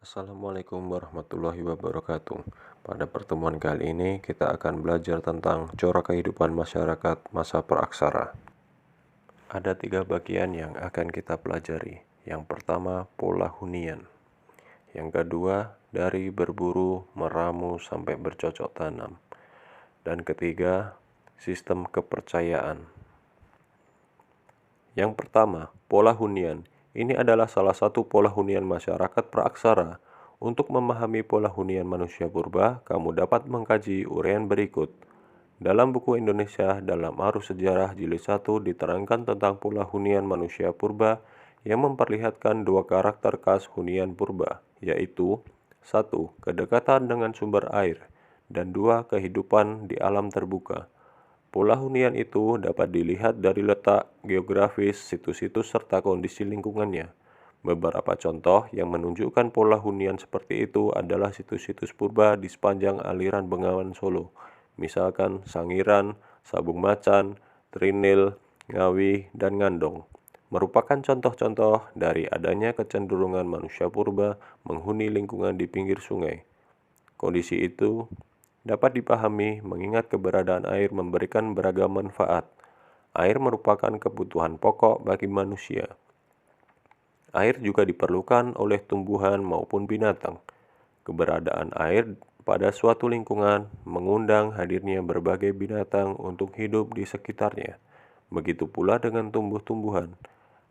Assalamualaikum warahmatullahi wabarakatuh. Pada pertemuan kali ini kita akan belajar tentang corak kehidupan masyarakat masa praksara. Ada tiga bagian yang akan kita pelajari. Yang pertama, pola hunian. Yang kedua, dari berburu, meramu sampai bercocok tanam. Dan ketiga, sistem kepercayaan. Yang pertama, pola hunian. Ini adalah salah satu pola hunian masyarakat praaksara. Untuk memahami pola hunian manusia purba, kamu dapat mengkaji uraian berikut. Dalam buku Indonesia dalam Arus Sejarah Jilid 1 diterangkan tentang pola hunian manusia purba yang memperlihatkan dua karakter khas hunian purba, yaitu 1. Kedekatan dengan sumber air, dan 2. Kehidupan di alam terbuka. Pola hunian itu dapat dilihat dari letak geografis, situs-situs, serta kondisi lingkungannya. Beberapa contoh yang menunjukkan pola hunian seperti itu adalah situs-situs purba di sepanjang aliran Bengawan Solo, misalkan Sangiran, Sabung Macan, Trinil, Ngawi, dan Ngandong. Merupakan contoh-contoh dari adanya kecenderungan manusia purba menghuni lingkungan di pinggir sungai. Kondisi itu dapat dipahami mengingat keberadaan air memberikan beragam manfaat. Air merupakan kebutuhan pokok bagi manusia. Air juga diperlukan oleh tumbuhan maupun binatang. Keberadaan air pada suatu lingkungan mengundang hadirnya berbagai binatang untuk hidup di sekitarnya. Begitu pula dengan tumbuh-tumbuhan.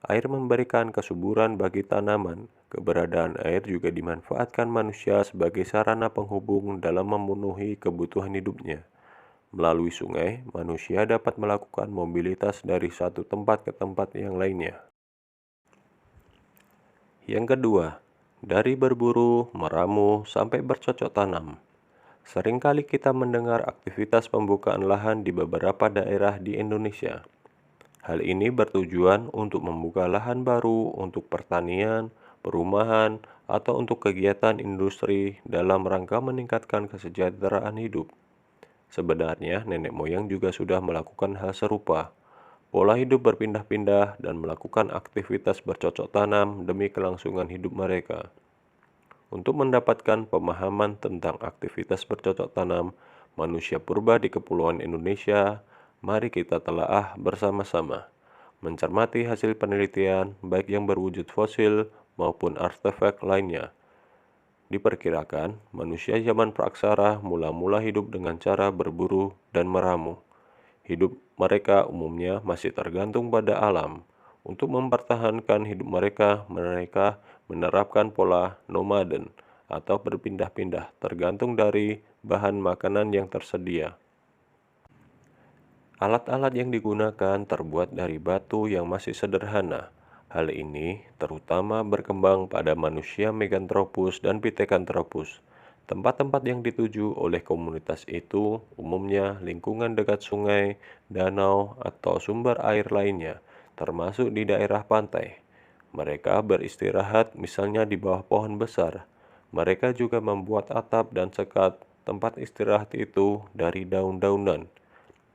Air memberikan kesuburan bagi tanaman. Keberadaan air juga dimanfaatkan manusia sebagai sarana penghubung dalam memenuhi kebutuhan hidupnya. Melalui sungai, manusia dapat melakukan mobilitas dari satu tempat ke tempat yang lainnya. Yang kedua, dari berburu, meramu, sampai bercocok tanam. Seringkali kita mendengar aktivitas pembukaan lahan di beberapa daerah di Indonesia. Hal ini bertujuan untuk membuka lahan baru untuk pertanian, perumahan, atau untuk kegiatan industri dalam rangka meningkatkan kesejahteraan hidup. Sebenarnya, nenek moyang juga sudah melakukan hal serupa. Pola hidup berpindah-pindah dan melakukan aktivitas bercocok tanam demi kelangsungan hidup mereka. Untuk mendapatkan pemahaman tentang aktivitas bercocok tanam manusia purba di Kepulauan Indonesia, mari kita telaah bersama-sama, mencermati hasil penelitian baik yang berwujud fosil maupun artefak lainnya. Diperkirakan, manusia zaman praaksara mula-mula hidup dengan cara berburu dan meramu. Hidup mereka umumnya masih tergantung pada alam. Untuk mempertahankan hidup mereka menerapkan pola nomaden atau berpindah-pindah tergantung dari bahan makanan yang tersedia. Alat-alat yang digunakan terbuat dari batu yang masih sederhana. Hal ini terutama berkembang pada manusia Meganthropus dan Pithecanthropus. Tempat-tempat yang dituju oleh komunitas itu umumnya lingkungan dekat sungai, danau, atau sumber air lainnya, termasuk di daerah pantai. Mereka beristirahat misalnya di bawah pohon besar. Mereka juga membuat atap dan sekat tempat istirahat itu dari daun-daunan.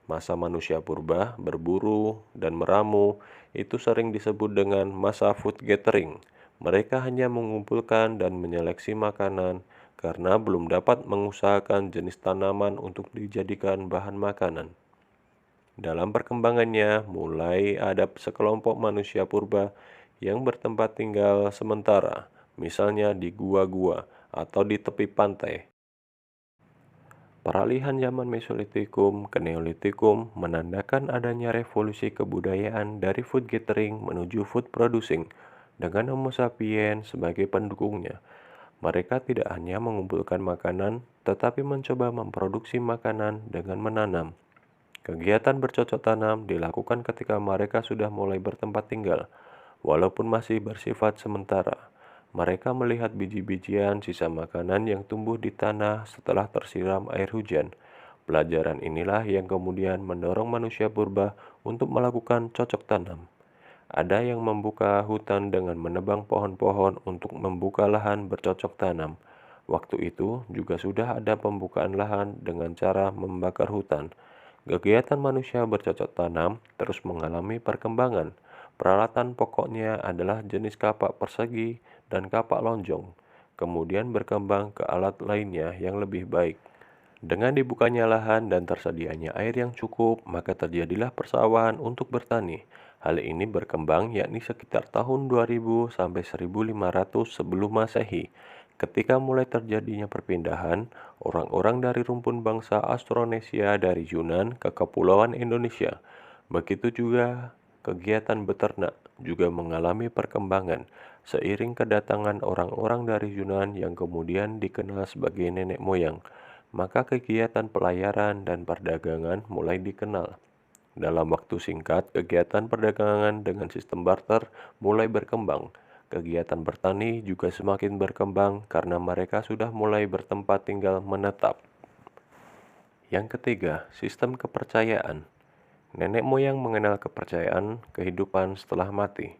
Masa manusia purba berburu dan meramu itu sering disebut dengan masa food gathering. Mereka hanya mengumpulkan dan menyeleksi makanan karena belum dapat mengusahakan jenis tanaman untuk dijadikan bahan makanan. Dalam perkembangannya, mulai ada sekelompok manusia purba yang bertempat tinggal sementara, misalnya di gua-gua atau di tepi pantai. Peralihan zaman Mesolitikum ke Neolitikum menandakan adanya revolusi kebudayaan dari food gathering menuju food producing dengan Homo sapiens sebagai pendukungnya. Mereka tidak hanya mengumpulkan makanan, tetapi mencoba memproduksi makanan dengan menanam. Kegiatan bercocok tanam dilakukan ketika mereka sudah mulai bertempat tinggal, walaupun masih bersifat sementara. Mereka melihat biji-bijian sisa makanan yang tumbuh di tanah setelah tersiram air hujan. Pelajaran inilah yang kemudian mendorong manusia purba untuk melakukan cocok tanam. Ada yang membuka hutan dengan menebang pohon-pohon untuk membuka lahan bercocok tanam. Waktu itu juga sudah ada pembukaan lahan dengan cara membakar hutan. Kegiatan manusia bercocok tanam terus mengalami perkembangan. Peralatan pokoknya adalah jenis kapak persegi dan kapak lonjong. kemudian berkembang ke alat lainnya yang lebih baik. Dengan dibukanya lahan dan tersedianya air yang cukup, maka terjadilah persawahan untuk bertani. Hal ini berkembang yakni sekitar tahun 2000 sampai 1500 sebelum Masehi. Ketika mulai terjadinya perpindahan, orang-orang dari rumpun bangsa Austronesia dari Yunan ke Kepulauan Indonesia. Begitu juga kegiatan beternak juga mengalami perkembangan seiring kedatangan orang-orang dari Yunan yang kemudian dikenal sebagai nenek moyang. Maka kegiatan pelayaran dan perdagangan mulai dikenal. Dalam waktu singkat, kegiatan perdagangan dengan sistem barter mulai berkembang. Kegiatan bertani juga semakin berkembang karena mereka sudah mulai bertempat tinggal menetap. Yang ketiga, sistem kepercayaan. Nenek moyang mengenal kepercayaan kehidupan setelah mati.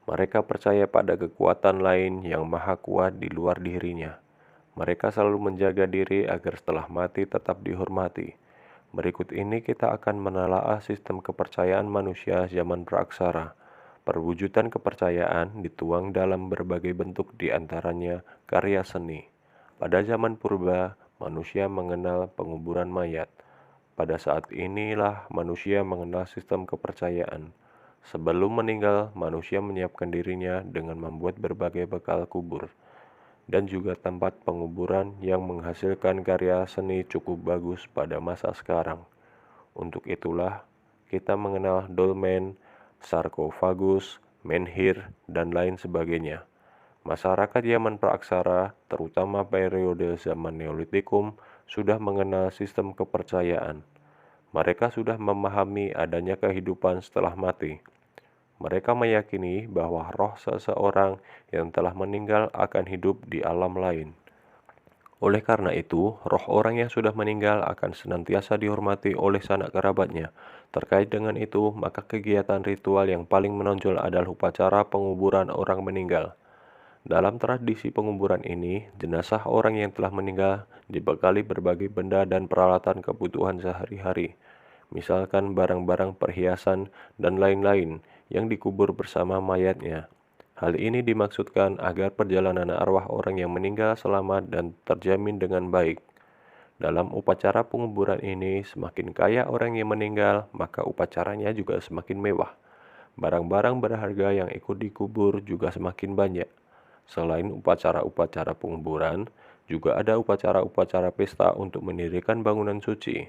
Mereka percaya pada kekuatan lain yang maha kuat di luar dirinya. Mereka selalu menjaga diri agar setelah mati tetap dihormati. Berikut ini kita akan menelaah sistem kepercayaan manusia zaman praaksara. Perwujudan kepercayaan dituang dalam berbagai bentuk di antaranya karya seni. Pada zaman purba, manusia mengenal penguburan mayat. Pada saat inilah manusia mengenal sistem kepercayaan. Sebelum meninggal, manusia menyiapkan dirinya dengan membuat berbagai bekal kubur dan juga tempat penguburan yang menghasilkan karya seni cukup bagus pada masa sekarang. Untuk itulah kita mengenal dolmen, sarkofagus, menhir, dan lain sebagainya. Masyarakat zaman praaksara, terutama periode zaman Neolitikum, sudah mengenal sistem kepercayaan. Mereka sudah memahami adanya kehidupan setelah mati. Mereka meyakini bahwa roh seseorang yang telah meninggal akan hidup di alam lain. Oleh karena itu, roh orang yang sudah meninggal akan senantiasa dihormati oleh sanak kerabatnya. Terkait dengan itu, maka kegiatan ritual yang paling menonjol adalah upacara penguburan orang meninggal. Dalam tradisi penguburan ini, jenazah orang yang telah meninggal dibekali berbagai benda dan peralatan kebutuhan sehari-hari, misalkan barang-barang perhiasan dan lain-lain yang dikubur bersama mayatnya. Hal ini dimaksudkan agar perjalanan arwah orang yang meninggal selamat dan terjamin dengan baik. Dalam upacara penguburan ini, semakin kaya orang yang meninggal, maka upacaranya juga semakin mewah. Barang-barang berharga yang ikut dikubur juga semakin banyak. Selain upacara-upacara penguburan, juga ada upacara-upacara pesta untuk mendirikan bangunan suci.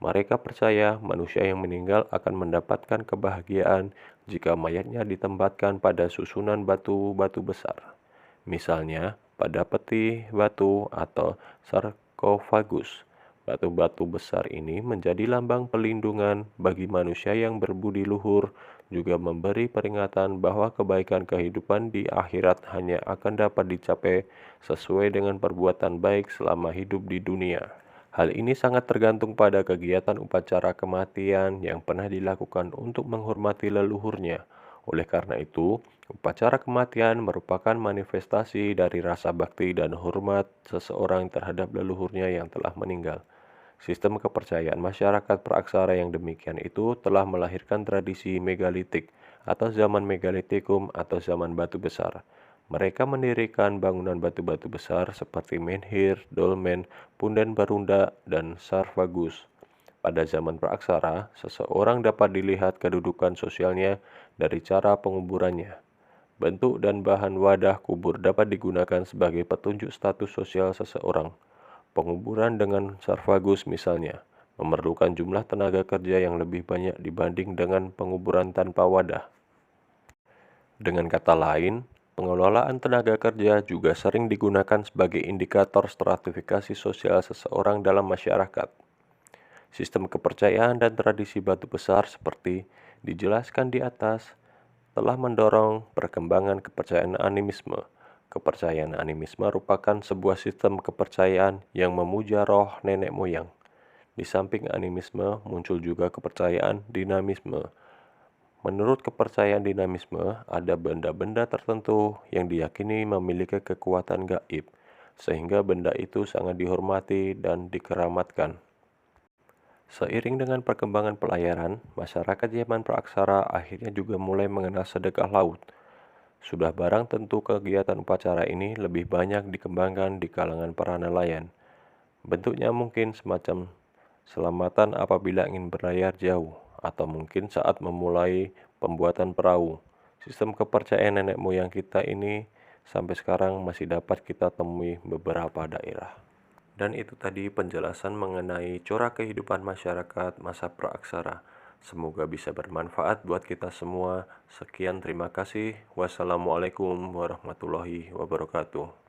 Mereka percaya manusia yang meninggal akan mendapatkan kebahagiaan jika mayatnya ditempatkan pada susunan batu-batu besar. Misalnya, pada peti batu atau sarkofagus. Batu-batu besar ini menjadi lambang pelindungan bagi manusia yang berbudi luhur, juga memberi peringatan bahwa kebaikan kehidupan di akhirat hanya akan dapat dicapai sesuai dengan perbuatan baik selama hidup di dunia. Hal ini sangat tergantung pada kegiatan upacara kematian yang pernah dilakukan untuk menghormati leluhurnya. Oleh karena itu, upacara kematian merupakan manifestasi dari rasa bakti dan hormat seseorang terhadap leluhurnya yang telah meninggal. Sistem kepercayaan masyarakat praaksara yang demikian itu telah melahirkan tradisi megalitik atau zaman megalitikum atau zaman batu besar. Mereka mendirikan bangunan batu-batu besar seperti menhir, dolmen, punden barunda, dan sarvagus. Pada zaman praaksara, seseorang dapat dilihat kedudukan sosialnya dari cara penguburannya. Bentuk dan bahan wadah kubur dapat digunakan sebagai petunjuk status sosial seseorang. Penguburan dengan sarvagus misalnya, memerlukan jumlah tenaga kerja yang lebih banyak dibanding dengan penguburan tanpa wadah. Dengan kata lain, pengelolaan tenaga kerja juga sering digunakan sebagai indikator stratifikasi sosial seseorang dalam masyarakat. Sistem kepercayaan dan tradisi batu besar seperti dijelaskan di atas telah mendorong perkembangan kepercayaan animisme. Kepercayaan animisme merupakan sebuah sistem kepercayaan yang memuja roh nenek moyang. Di samping animisme, muncul juga kepercayaan dinamisme. Menurut kepercayaan dinamisme, ada benda-benda tertentu yang diyakini memiliki kekuatan gaib, sehingga benda itu sangat dihormati dan dikeramatkan. Seiring dengan perkembangan pelayaran, masyarakat zaman praaksara akhirnya juga mulai mengenal sedekah laut. Sudah barang tentu kegiatan upacara ini lebih banyak dikembangkan di kalangan para nelayan. Bentuknya mungkin semacam selamatan apabila ingin berlayar jauh, atau mungkin saat memulai pembuatan perahu. Sistem kepercayaan nenek moyang kita ini sampai sekarang masih dapat kita temui beberapa daerah. Dan itu tadi penjelasan mengenai corak kehidupan masyarakat masa praaksara. Semoga bisa bermanfaat buat kita semua. Sekian, terima kasih. Wassalamualaikum warahmatullahi wabarakatuh.